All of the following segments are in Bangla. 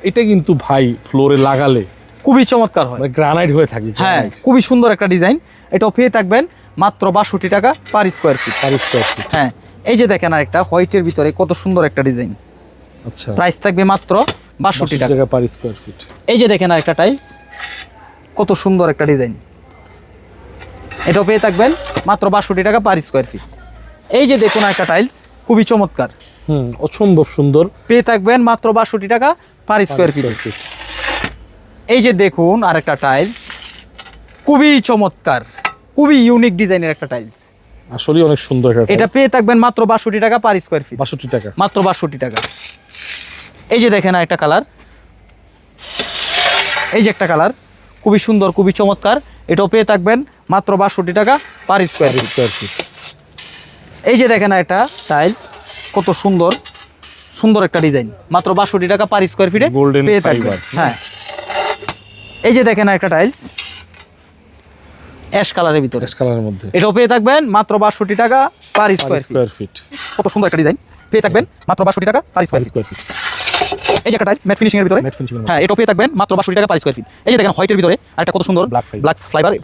এটা কিন্তু ভাই ফ্লোরে লাগালে খুবই চমৎকার হয়। গ্রানাইট হয়ে থাকে। হ্যাঁ, খুবই সুন্দর একটা ডিজাইন। এটাও পেয়ে থাকবেন মাত্র 62 টাকা পার স্কোয়ার ফিট। হ্যাঁ, এই যে দেখেন আরেকটা হোয়াইটের ভিতরে কত সুন্দর একটা ডিজাইন। আচ্ছা, প্রাইস থাকবে মাত্র 62 টাকা পার স্কোয়ার ফিট। এই যে দেখেন আরেকটা টাইলস, কত সুন্দর একটা ডিজাইন। এটাও পেয়ে থাকবেন মাত্র 62 টাকা পার স্কোয়ার ফিট। এই যে দেখুন একটা টাইলস, খুবই চমৎকার, অসম্ভব সুন্দর, পেয়ে থাকবেন মাত্র 62 টাকা পার স্কোয়ার ফিট। এই যে দেখুন আরেকটা টাইলস, খুবই চমৎকার, খুবই ইউনিক ডিজাইনের একটা টাইলস। আসলে অনেক সুন্দর। এটা পেয়ে থাকবেন মাত্র 62 টাকা পার স্কোয়ার ফিট। 62 টাকা, মাত্র 62 টাকা। এই যে দেখেন আরেকটা কালার, এই যে একটা কালার, খুবই সুন্দর, খুবই চমৎকার। এটাও পেয়ে থাকবেন মাত্র 62 টাকা পার স্কোয়ার ফিট। এই যে দেখেন একটা টাইলস, কত সুন্দর, সুন্দর একটা ডিজাইন, মাত্র 62 টাকা পার স্কোয়ার ফিটে গোল্ডেন পেয়ে থাকবেন। হ্যাঁ, এই যে দেখেন একটা টাইলস অ্যাশ কালারের ভিতরে, অ্যাশ কালারের মধ্যে, এটাও পেয়ে থাকবেন মাত্র 62 টাকা পার স্কোয়ার ফিট। কত সুন্দর একটা ডিজাইন, পেয়ে থাকবেন মাত্র 62 টাকা পার স্কোয়ার ফিট। এই যে একটা টাইলস ম্যাট ফিনিশিং এর ভিতরে, হ্যাঁ, এটাও পেয়ে থাকবেন মাত্র 62 টাকা পার স্কোয়ার ফিট। এই যে দেখেন হোয়াইটের ভিতরে আরেকটা কত সুন্দর ব্ল্যাক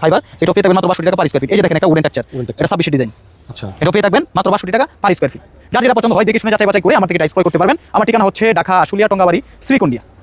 ফাইবার, এটাও পেয়ে থাকবেন মাত্র 62 টাকা পার স্কোয়ার ফিট। এই যে দেখেন একটা উডেন টেক্সচার, এটা 26 ডিজাইন। আচ্ছা, এটাও পেয়ে থাকবেন মাত্র 62 টাকা পার স্কোয়ার ফিট। যার যেটা পছন্দ হয় দেখে শুনে যাচাই বাছাই করে আমার থেকে টাইলস ক্রয় করতে পারবেন। আমার ঠিকানা হচ্ছে ঢাকা আশুলিয়া টঙ্গাবাড়ি শ্রীকুন্ডিয়া।